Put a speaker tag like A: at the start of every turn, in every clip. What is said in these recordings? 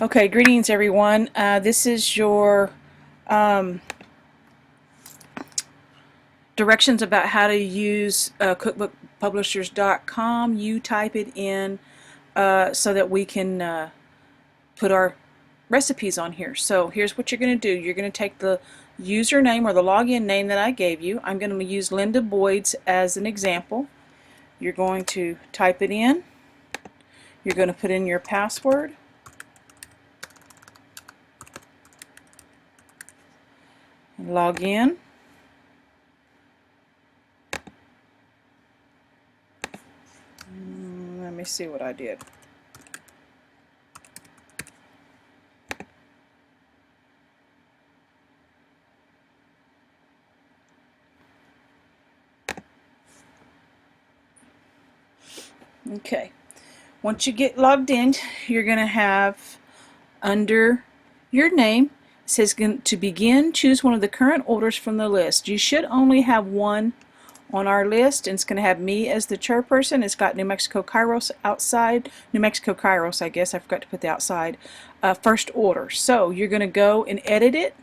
A: Okay, greetings everyone. This is your directions about how to use cookbookpublishers.com. You type it in so that we can put our recipes on here. So here's what you're going to do. You're going to take the username or the login name that I gave you. I'm going to use Linda Boyd's as an example. You're going to type it in. You're going to put in your password. Log in. Let me see what I did. Okay. Once you get logged in, you're going to have under your name, it says to begin, choose one of the current orders from the list. You should only have one on our list, and it's going to have me as the chairperson. It's got New Mexico Kairos outside. New Mexico Kairos, I guess. I forgot to put the outside. First order. So you're going to go and edit it.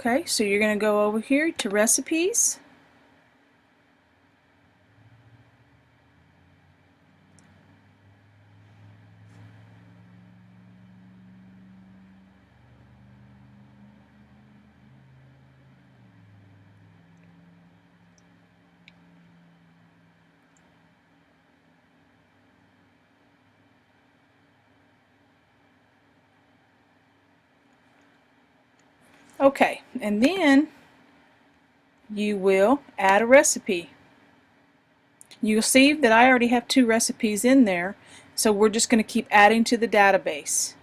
A: Okay, so you're going to go over here to recipes. Okay, and then you will add a recipe. You'll see that I already have 2 recipes in there, so we're just going to keep adding to the database.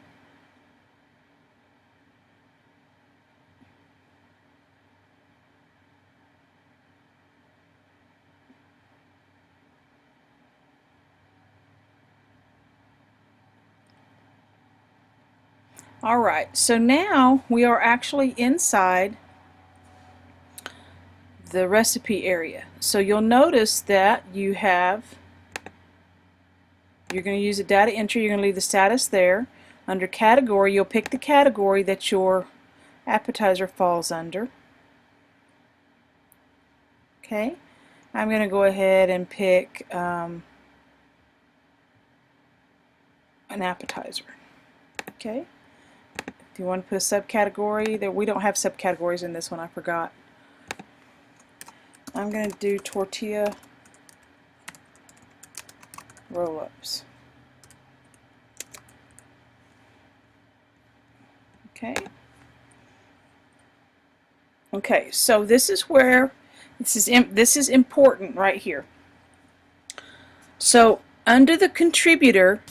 A: Alright, so now we are actually inside the recipe area. So you'll notice that you're going to use a data entry, you're going to leave the status there. Under category, you'll pick the category that your appetizer falls under. Okay, I'm going to go ahead and pick an appetizer. Okay, if you want to put a subcategory, we don't have subcategories in this one, I forgot. I'm going to do tortilla roll-ups. Okay. Okay, so this is where this is important right here. So under the contributor,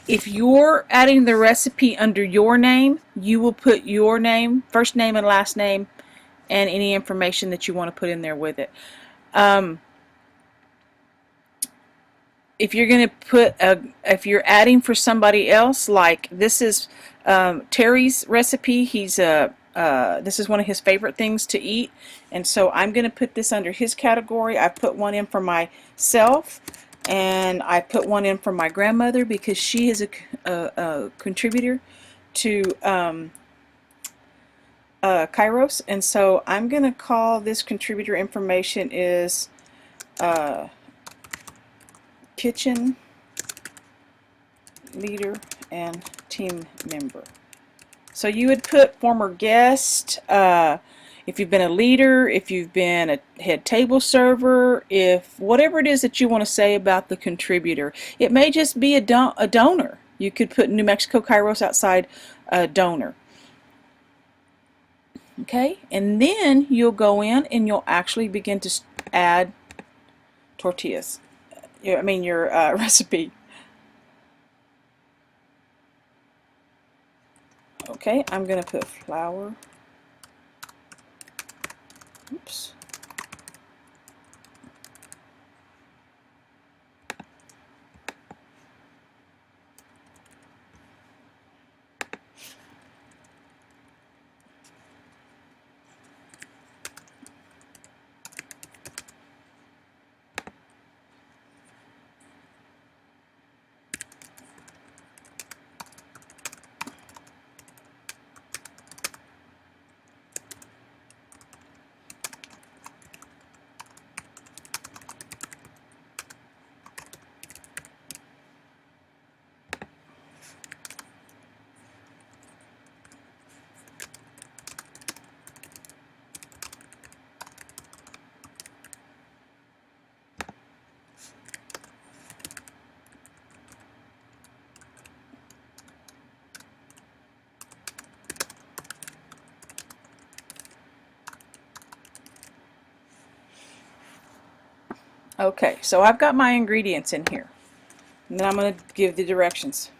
A: if you're adding the recipe under your name, you will put your name, first name and last name, and any information that you want to put in there with it. If you're going to put if you're adding for somebody else, like this is Terry's recipe, this is one of his favorite things to eat, and so I'm going to put this under his category. I put one in for myself, and I put one in for my grandmother because she is a contributor to Kairos, and so I'm going to call this contributor information is kitchen leader and team member. So you would put former guest, if you've been a leader, if you've been a head table server, if whatever it is that you want to say about the contributor. It may just be a donor. You could put New Mexico Kairos outside donor. Okay, and then you'll go in and you'll actually begin to add tortillas. Your recipe. Okay, I'm going to put flour. Oops. Okay, so I've got my ingredients in here. And then I'm going to give the directions.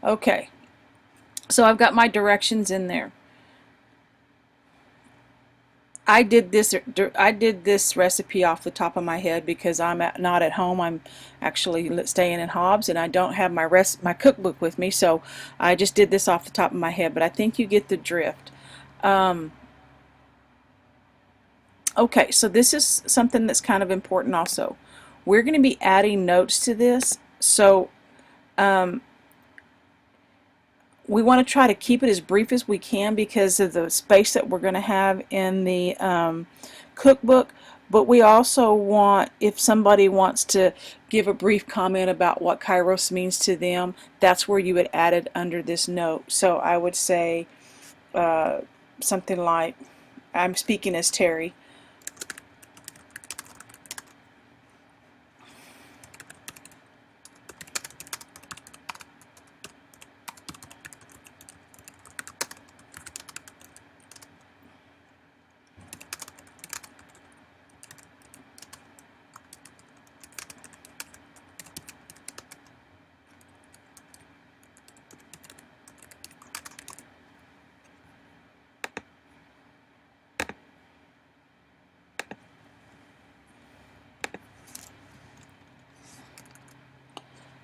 A: Okay, so I've got my directions in there. I did this recipe off the top of my head because not at home. I'm actually staying in Hobbs, and I don't have my cookbook with me, so I just did this off the top of my head. But I think you get the drift. Okay, so this is something that's kind of important also. We're going to be adding notes to this, so we want to try to keep it as brief as we can because of the space that we're going to have in the cookbook. But we also want, if somebody wants to give a brief comment about what Kairos means to them, that's where you would add it under this note. So I would say something like, I'm speaking as Terry.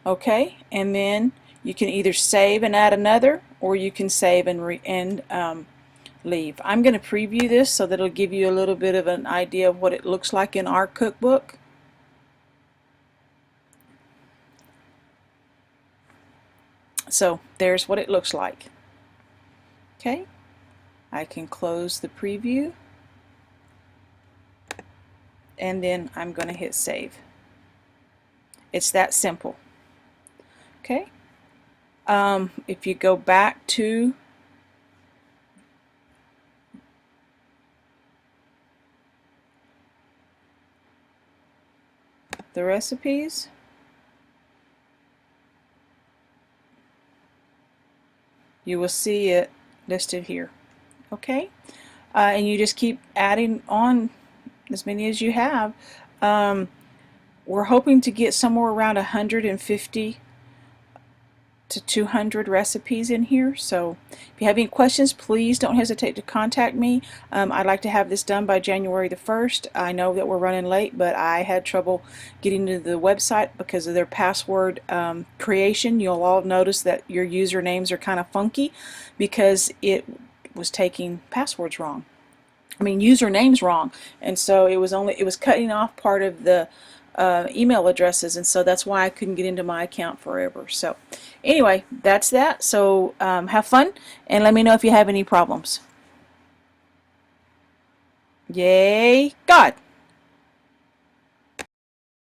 A: Okay, and then you can either save and add another, or you can save and leave. I'm going to preview this so that it'll give you a little bit of an idea of what it looks like in our cookbook. So there's what it looks like. Okay, I can close the preview, and then I'm going to hit save. It's that simple. Okay, if you go back to the recipes, you will see it listed here. Okay, and you just keep adding on as many as you have. We're hoping to get somewhere around 150 to 200 recipes in here. So if you have any questions, please don't hesitate to contact me. I'd like to have this done by January the 1st. I know that we're running late, but I had trouble getting to the website because of their password creation. You'll all notice that your usernames are kind of funky because it was taking passwords wrong. I mean usernames wrong, and so it was cutting off part of the email addresses, and so that's why I couldn't get into my account forever. So anyway, that's that. So have fun and let me know if you have any problems. Yay, God!